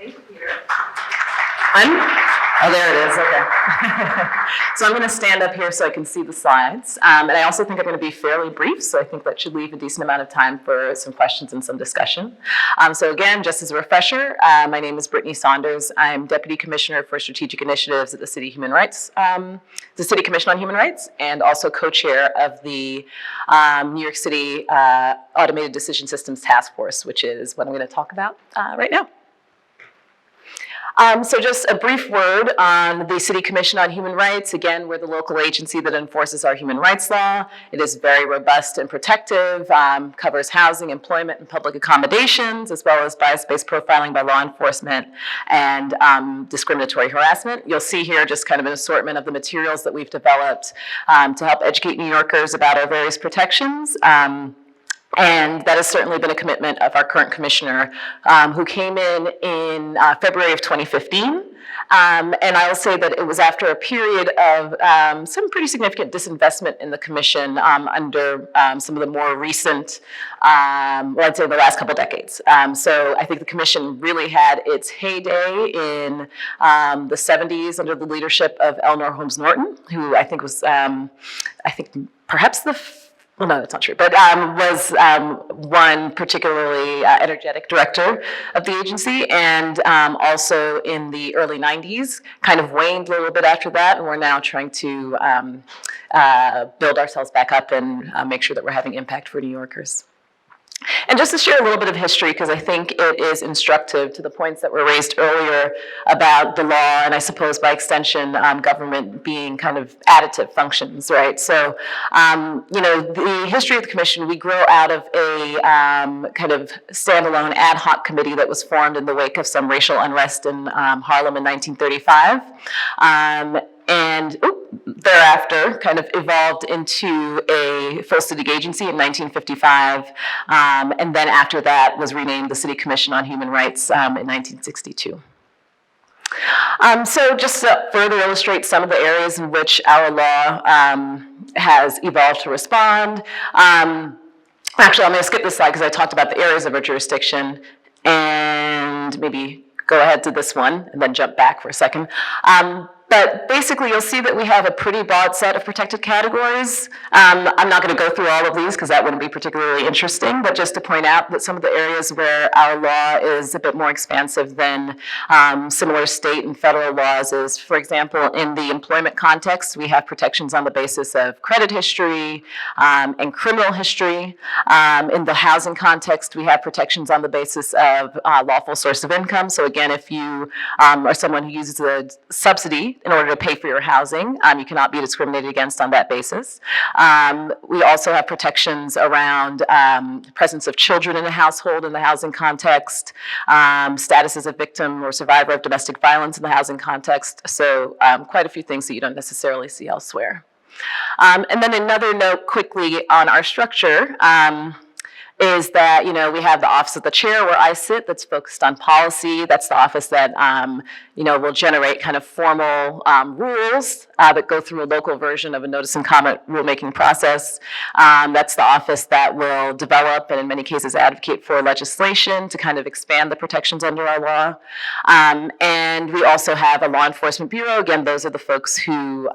Thank you, Peter. Oh, there it is, okay. So I'm going to stand up here so I can see the slides. And I also think I'm going to be fairly brief, so I think that should leave a decent amount of time for some questions and some discussion. So again, just as a refresher, my name is Brittny Saunders. I'm Deputy Commissioner for Strategic Initiatives at the City Commission on Human Rights, and also co-chair of the New York City Automated Decision Systems Task Force, which is what I'm going to talk about right now. So just a brief word on the City Commission on Human Rights. Again, we're the local agency that enforces our human rights law. It is very robust and protective, covers housing, employment, and public accommodations, as well as bias-based profiling by law enforcement and discriminatory harassment. You'll see here just kind of an assortment of the materials that we've developed to help educate New Yorkers about our various protections. And that has certainly been a commitment of our current commissioner, who came in February of 2015. And I will say that it was after a period of some pretty significant disinvestment in the commission under some of the more recent, well, I'd say the last couple decades. So I think the commission really had its heyday in the 70s under the leadership of Eleanor Holmes Norton, who I think was, perhaps well, no, that's not true, but was one particularly energetic director of the agency, and also in the early 90s, kind of waned a little bit after that, and we're now trying to build ourselves back up and make sure that we're having impact for New Yorkers. And just to share a little bit of history, because I think it is instructive to the points that were raised earlier about the law, and I suppose by extension, government being kind of additive functions, right? So, the history of the commission, we grow out of a kind of standalone ad hoc committee that was formed in the wake of some racial unrest in Harlem in 1935. And thereafter kind of evolved into a full city agency in 1955, and then after that was renamed the City Commission on Human Rights in 1962. So just to further illustrate some of the areas in which our law has evolved to respond. Actually, I'm going to skip this slide because I talked about the areas of our jurisdiction, and maybe go ahead to this one and then jump back for a second. But basically, you'll see that we have a pretty broad set of protected categories. I'm not going to go through all of these because that wouldn't be particularly interesting, but just to point out that some of the areas where our law is a bit more expansive than similar state and federal laws is, for example, in the employment context, we have protections on the basis of credit history and criminal history. In the housing context, we have protections on the basis of lawful source of income. So again, if you are someone who uses a subsidy in order to pay for your housing, you cannot be discriminated against on that basis. We also have protections around presence of children in the household in the housing context, status as a victim or survivor of domestic violence in the housing context. So quite a few things that you don't necessarily see elsewhere. And then another note quickly on our structure is that, we have the Office of the Chair where I sit that's focused on policy. That's the office that, will generate kind of formal rules that go through a local version of a notice and comment rulemaking process. That's the office that will develop and in many cases advocate for legislation to kind of expand the protections under our law. And we also have a law enforcement bureau. Again, those are the folks who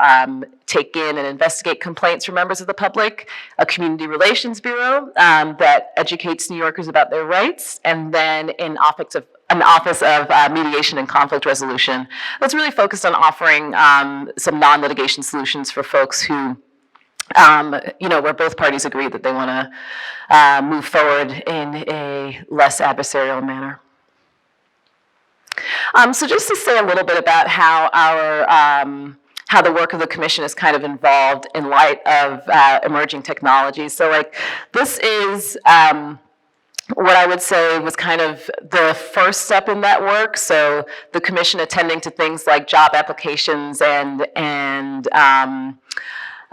take in and investigate complaints from members of the public, a community relations bureau that educates New Yorkers about their rights, and then an office of mediation and conflict resolution that's really focused on offering some non-litigation solutions for folks who, where both parties agree that they want to move forward in a less adversarial manner. So just to say a little bit about how the work of the commission is kind of involved in light of emerging technologies. So this is what I would say was kind of the first step in that work. So the commission attending to things like job applications and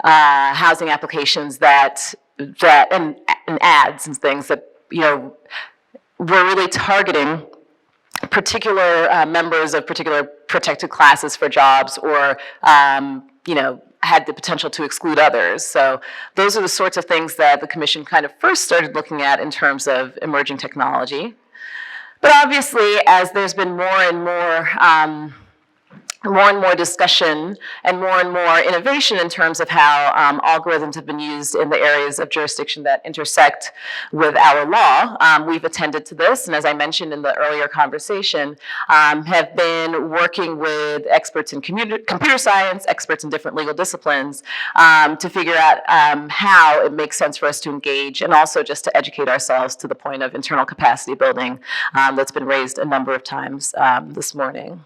housing applications and ads and things that, were really targeting particular members of particular protected classes for jobs or, had the potential to exclude others. So those are the sorts of things that the commission kind of first started looking at in terms of emerging technology. But obviously, as there's been more and more discussion and more innovation in terms of how algorithms have been used in the areas of jurisdiction that intersect with our law. We've attended to this, and as I mentioned in the earlier conversation, have been working with experts in computer science, experts in different legal disciplines, to figure out how it makes sense for us to engage, and also just to educate ourselves to the point of internal capacity building that's been raised a number of times this morning.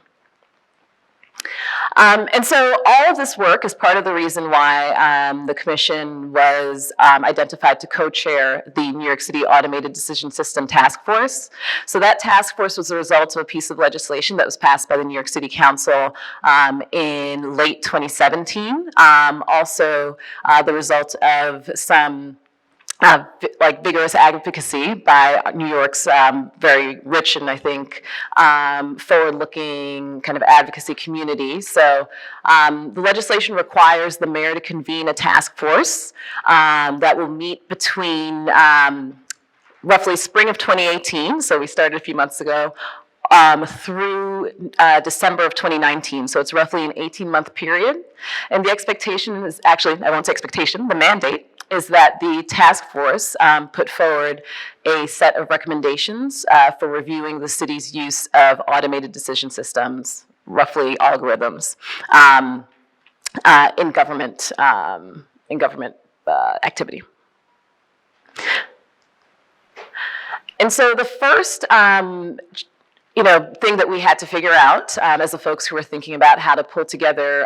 And so all of this work is part of the reason why the Commission was identified to co-chair the New York City Automated Decision System Task Force. So that task force was the result of a piece of legislation that was passed by the New York City Council in late 2017. Also the result of some vigorous advocacy by New York's very rich and I think forward-looking kind of advocacy community. So the legislation requires the mayor to convene a task force that will meet between roughly spring of 2018, so we started a few months ago, through December of 2019. So it's roughly an 18-month period. And the expectation is actually, I won't say expectation, the mandate is that the task force put forward a set of recommendations for reviewing the city's use of automated decision systems, roughly algorithms, in government activity. And so the first thing that we had to figure out as the folks who were thinking about how to pull together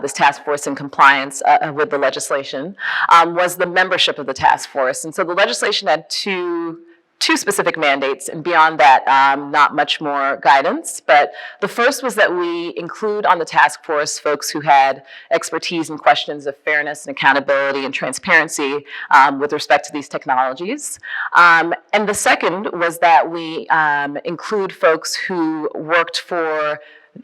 this task force in compliance with the legislation was the membership of the task force. And so the legislation had two specific mandates, and beyond that, not much more guidance. But the first was that we include on the task force folks who had expertise in questions of fairness and accountability and transparency with respect to these technologies. And the second was that we include folks who worked for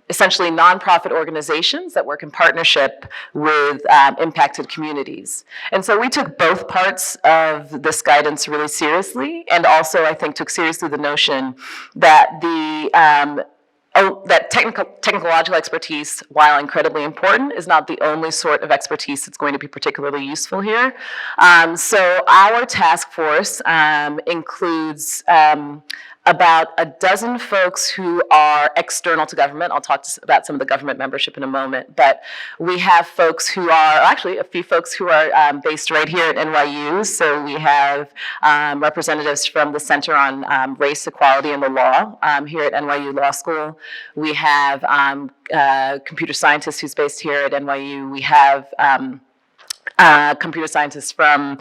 essentially nonprofit organizations that work in partnership with impacted communities. And so we took both parts of this guidance really seriously, and also I think took seriously the notion that that technological expertise, while incredibly important, is not the only sort of expertise that's going to be particularly useful here. So our task force includes about a dozen folks who are external to government. I'll talk about some of the government membership in a moment, but we have folks who are, actually a few folks who are based right here at NYU. So we have representatives from the Center on Race, Equality, and the Law here at NYU Law School. We have computer scientists who's based here at NYU. We have computer scientists from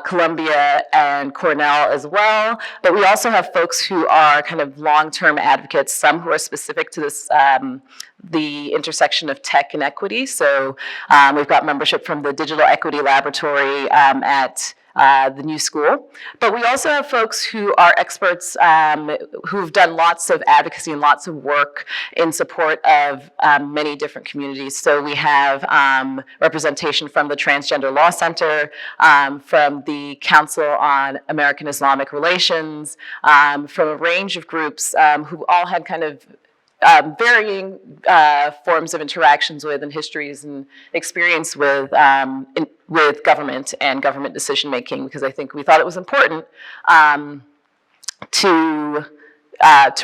Columbia and Cornell as well. But we also have folks who are kind of long-term advocates, some who are specific to this, the intersection of tech and equity. So we've got membership from the Digital Equity Laboratory at the New School. But we also have folks who are experts who've done lots of advocacy and lots of work in support of many different communities. So we have representation from the Transgender Law Center, from the Council on American Islamic Relations, from a range of groups who all had kind of varying forms of interactions with and histories and experience with government and government decision making, because I think we thought it was important to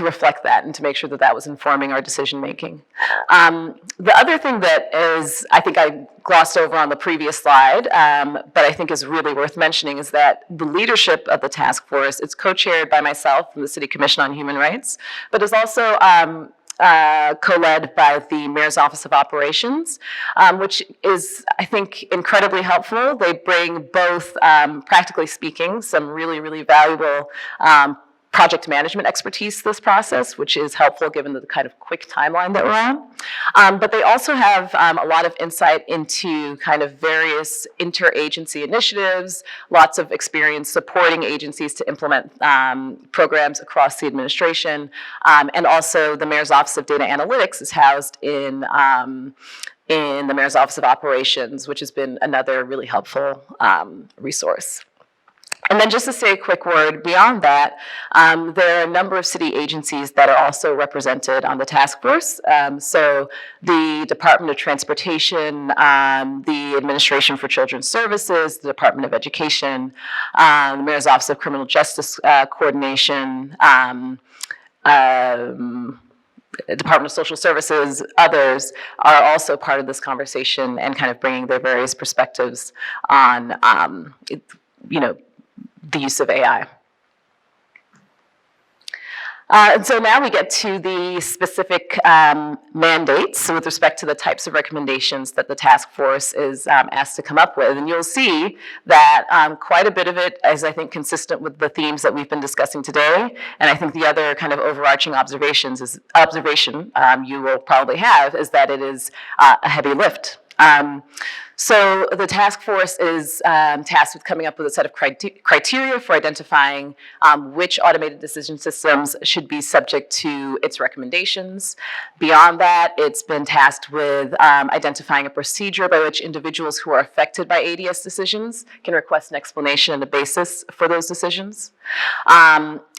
reflect that and to make sure that that was informing our decision making. The other thing that is, I think I glossed over on the previous slide, but I think is really worth mentioning, is that the leadership of the task force, it's co-chaired by myself from the City Commission on Human Rights, but is also co-led by the Mayor's Office of Operations, which is, I think, incredibly helpful. They bring both, practically speaking, some really, really valuable project management expertise to this process, which is helpful given the kind of quick timeline that we're on. But they also have a lot of insight into kind of various interagency initiatives, lots of experience supporting agencies to implement programs across the administration. And also the Mayor's Office of Data Analytics is housed in the Mayor's Office of Operations, which has been another really helpful resource. And then just to say a quick word beyond that, there are a number of city agencies that are also represented on the task force. So the Department of Transportation, the Administration for Children's Services, the Department of Education, the Mayor's Office of Criminal Justice Coordination, Department of Social Services, others are also part of this conversation and kind of bringing their various perspectives on, the use of AI. And so now we get to the specific mandates with respect to the types of recommendations that the task force is asked to come up with. And you'll see that quite a bit of it is, I think, consistent with the themes that we've been discussing today. And I think the other kind of overarching observation you will probably have is that it is a heavy lift. So the task force is tasked with coming up with a set of criteria for identifying which automated decision systems should be subject to its recommendations. Beyond that, it's been tasked with identifying a procedure by which individuals who are affected by ADS decisions can request an explanation and a basis for those decisions.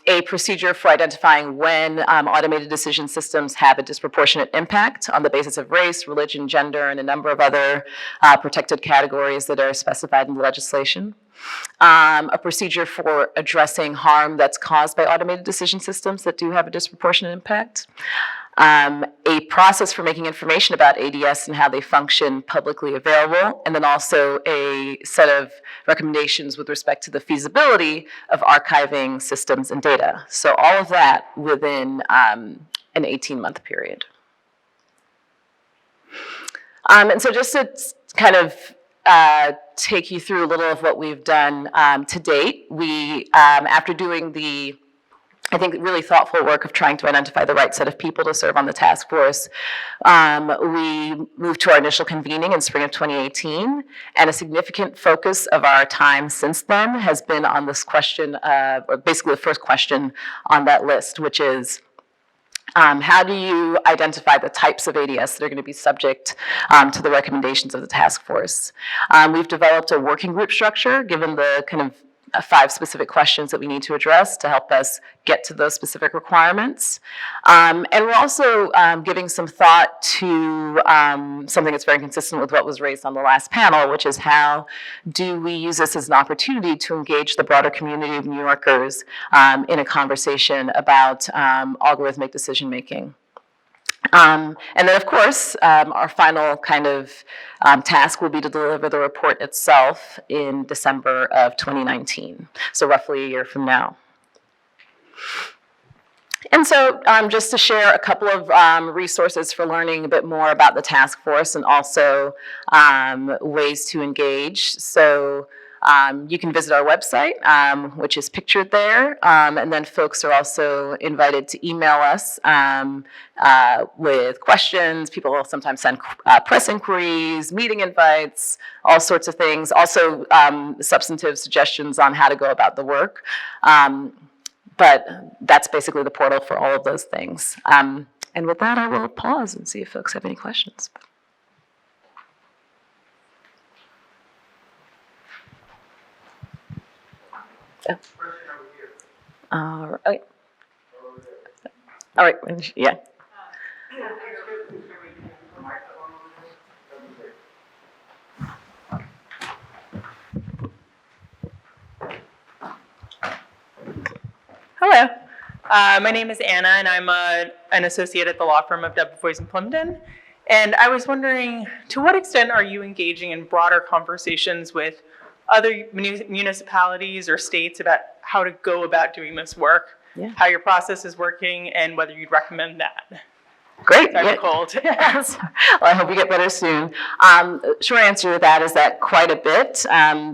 A procedure for identifying when automated decision systems have a disproportionate impact on the basis of race, religion, gender, and a number of other protected categories that are specified in the legislation. A procedure for addressing harm that's caused by automated decision systems that do have a disproportionate impact. A process for making information about ADS and how they function publicly available, and then also a set of recommendations with respect to the feasibility of archiving systems and data. So all of that within an 18-month period. And so just to kind of take you through a little of what we've done to date, we, after doing the I think really thoughtful work of trying to identify the right set of people to serve on the task force. We moved to our initial convening in spring of 2018, and a significant focus of our time since then has been on this question, or basically the first question on that list, which is, how do you identify the types of ADS that are going to be subject to the recommendations of the task force? We've developed a working group structure, given the kind of 5 specific questions that we need to address to help us get to those specific requirements. And we're also giving some thought to something that's very consistent with what was raised on the last panel, which is how do we use this as an opportunity to engage the broader community of New Yorkers in a conversation about algorithmic decision making. And then, of course, our final kind of task will be to deliver the report itself in December of 2019, so roughly a year from now. And so just to share a couple of resources for learning a bit more about the task force and also ways to engage. So you can visit our website, which is pictured there, and then folks are also invited to email us with questions. People will sometimes send press inquiries, meeting invites, all sorts of things. Also substantive suggestions on how to go about the work. But that's basically the portal for all of those things. And with that, I will pause and see if folks have any questions. Oh. All right. All right. Yeah. Hello. My name is Anna, and I'm an associate at the law firm of Debevoise & Plimpton. And I was wondering, to what extent are you engaging in broader conversations with other municipalities or states about how to go about doing this work, how your process is working, and whether you'd recommend that? Great. I'm cold. Yes. Well, I hope you get better soon. Short answer to that is that quite a bit.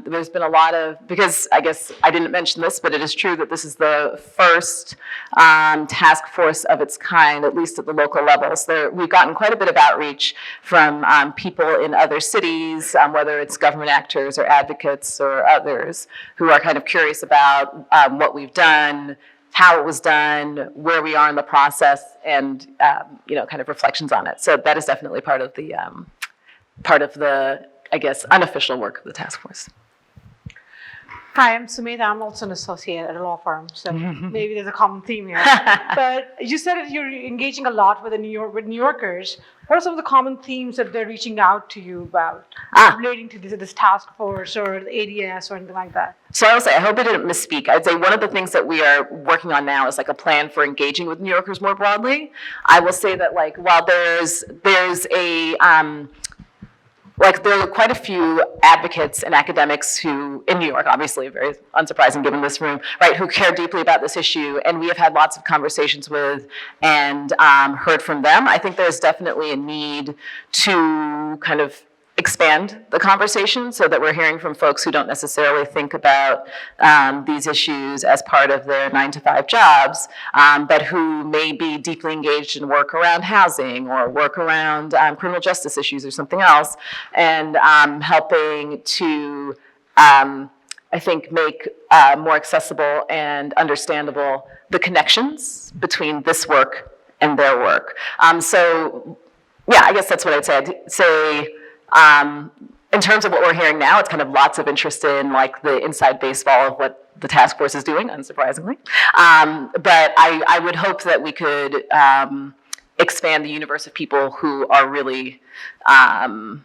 There's been a lot of, because I guess I didn't mention this, but it is true that this is the first task force of its kind, at least at the local level. So we've gotten quite a bit of outreach from people in other cities, whether it's government actors or advocates or others, who are kind of curious about what we've done, how it was done, where we are in the process, and kind of reflections on it. So that is definitely part of the I guess, unofficial work of the task force. Hi, I'm Sumedha. I'm also an associate at a law firm, so maybe there's a common theme here. But you said that you're engaging a lot with with New Yorkers. What are some of the common themes that they're reaching out to you about relating to this task force or the ADS or anything like that? So I will say, I hope I didn't misspeak. I'd say one of the things that we are working on now is like a plan for engaging with New Yorkers more broadly. I will say that like while there's a like there are quite a few advocates and academics who, in New York, obviously very unsurprising given this room, right, who care deeply about this issue, and we have had lots of conversations with and heard from them. I think there's definitely a need to kind of expand the conversation so that we're hearing from folks who don't necessarily think about these issues as part of their 9-to-5 jobs, but who may be deeply engaged in work around housing or work around criminal justice issues or something else, and helping to, I think, make more accessible and understandable the connections between this work and their work. So, yeah, I guess that's what I'd say. In terms of what we're hearing now, it's kind of lots of interest in like the inside baseball of what the task force is doing, unsurprisingly. But I would hope that we could expand the universe of people who are really kind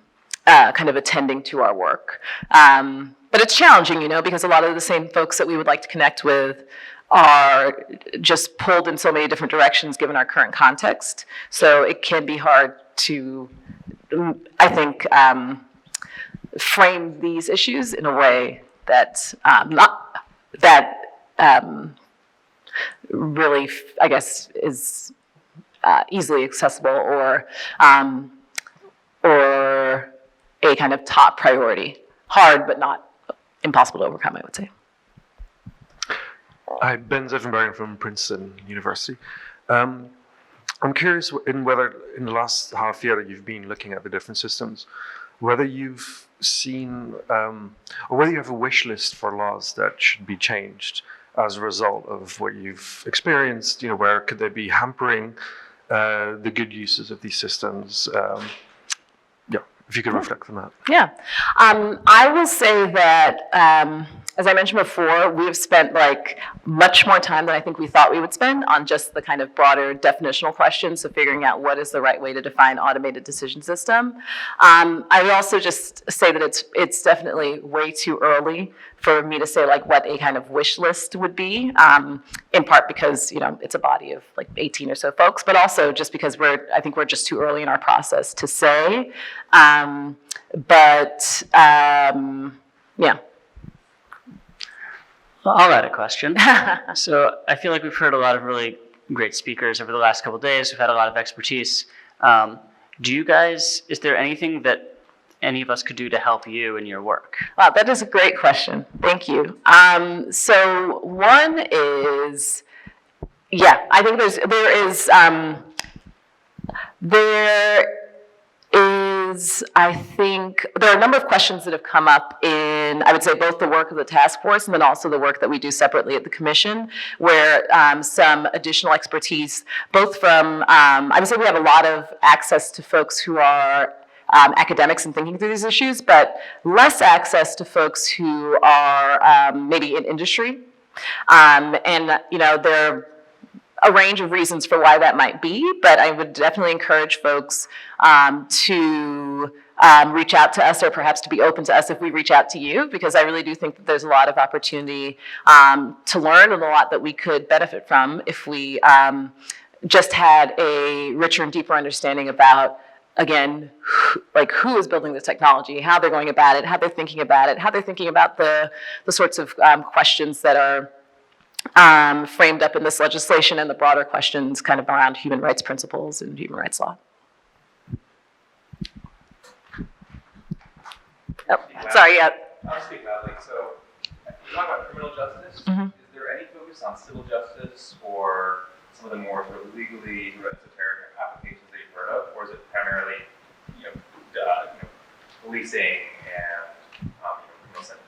of attending to our work. But it's challenging, because a lot of the same folks that we would like to connect with are just pulled in so many different directions given our current context. So it can be hard to, I think, frame these issues in a way that really, I guess, is easily accessible or a kind of top priority. Hard, but not impossible to overcome, I would say. Hi, Ben Zeffenbergen from Princeton University. I'm curious whether in the last half year that you've been looking at the different systems, whether you've seen, or whether you have a wish list for laws that should be changed as a result of what you've experienced, where could they be hampering the good uses of these systems? If you could reflect on that. Yeah. I will say that, as I mentioned before, we have spent like much more time than I think we thought we would spend on just the kind of broader definitional questions, so figuring out what is the right way to define automated decision system. I would also just say that it's definitely way too early for me to say like what a kind of wish list would be, in part because it's a body of like 18 or so folks, but also just because I think we're just too early in our process to say. Yeah. Well, I'll add a question. So I feel like we've heard a lot of really great speakers over the last couple of days. We've had a lot of expertise. Is there anything that any of us could do to help you in your work? Wow, that is a great question. Thank you. So one is, I think there are a number of questions that have come up in, I would say, both the work of the task force and then also the work that we do separately at the commission, where some additional expertise, both from, I would say we have a lot of access to folks who are academics and thinking through these issues, but less access to folks who are maybe in industry. There are a range of reasons for why that might be, but I would definitely encourage folks to reach out to us, or perhaps to be open to us if we reach out to you, because I really do think that there's a lot of opportunity to learn and a lot that we could benefit from if we just had a richer and deeper understanding about, again, who is building this technology, how they're going about it, how they're thinking about it, how they're thinking about the sorts of questions that are framed up in this legislation and the broader questions kind of around human rights principles and human rights law. Oh, sorry, yeah. I'll speak loudly. So, you talk about criminal justice. Mm-hmm. Is there any focus on civil justice or some of the more sort of legally esoteric applications that you've heard of, or is it primarily, policing and criminal sentencing?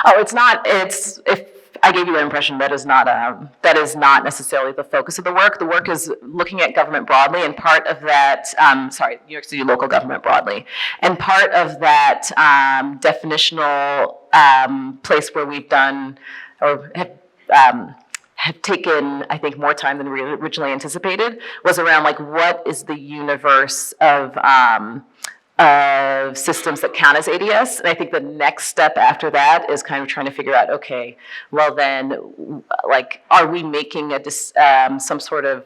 Oh, it's not. It's if I gave you the impression that is not necessarily the focus of the work. The work is looking at government broadly, and part of that, New York City local government broadly, and part of that definitional place where we've done or have taken, I think, more time than we originally anticipated was around like what is the universe of systems that count as ADS. And I think the next step after that is kind of trying to figure out, okay, well then, like, are we making some sort of,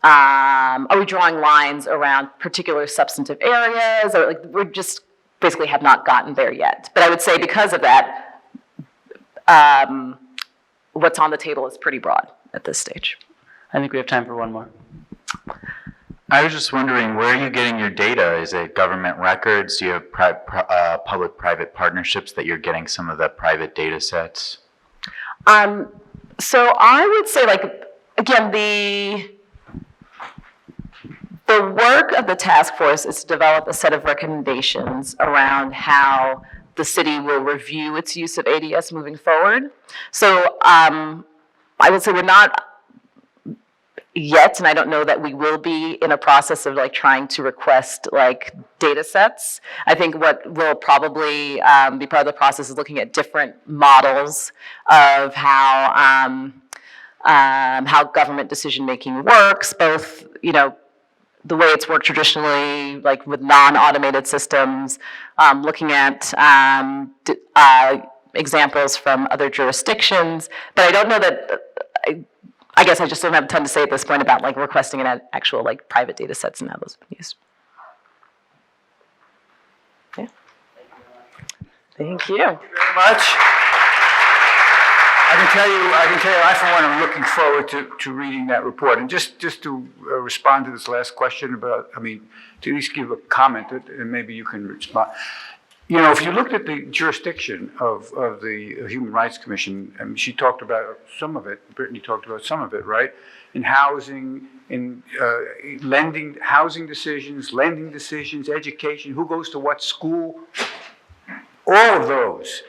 are we drawing lines around particular substantive areas? Or like, we're just basically have not gotten there yet. But I would say because of that, what's on the table is pretty broad at this stage. I think we have time for one more. I was just wondering, where are you getting your data? Is it government records? Do you have public-private partnerships that you're getting some of the private data sets? So I would say, like, again, the work of the task force is to develop a set of recommendations around how the city will review its use of ADS moving forward. So I would say we're not yet, and I don't know that we will be in a process of like trying to request like data sets. I think what will probably be part of the process is looking at different models of how government decision making works, both, you know, the way it's worked traditionally, like with non-automated systems, looking at examples from other jurisdictions. But I don't know that, I guess I just don't have a ton to say at this point about like requesting an actual like private data sets and how those have been used. Yeah. Thank you. Very much. I can tell you, I for one am looking forward to reading that report. And just to respond to this last question about, I mean, to at least give a comment, and maybe you can respond. You know, if you looked at the jurisdiction of the Human Rights Commission, I mean, she talked about some of it, Brittny talked about some of it, right? In housing, in lending, housing decisions, lending decisions, education, who goes to what school, all of those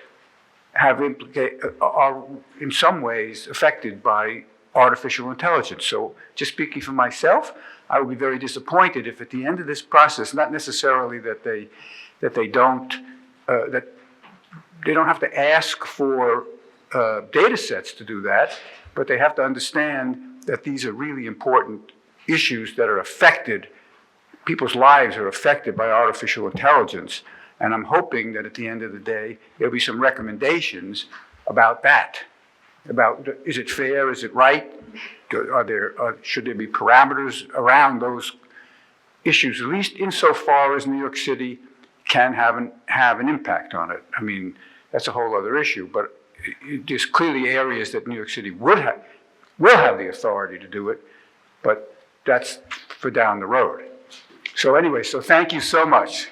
are in some ways affected by artificial intelligence. So just speaking for myself, I would be very disappointed if at the end of this process, not necessarily that they don't have to ask for data sets to do that, but they have to understand that these are really important issues that are affected, people's lives are affected by artificial intelligence. And I'm hoping that at the end of the day, there'll be some recommendations about that. About, is it fair, is it right? Should there be parameters around those issues, at least insofar as New York City can have an impact on it? I mean, that's a whole other issue, but there's clearly areas that New York City will have the authority to do it, but that's for down the road. So anyway, so thank you so much.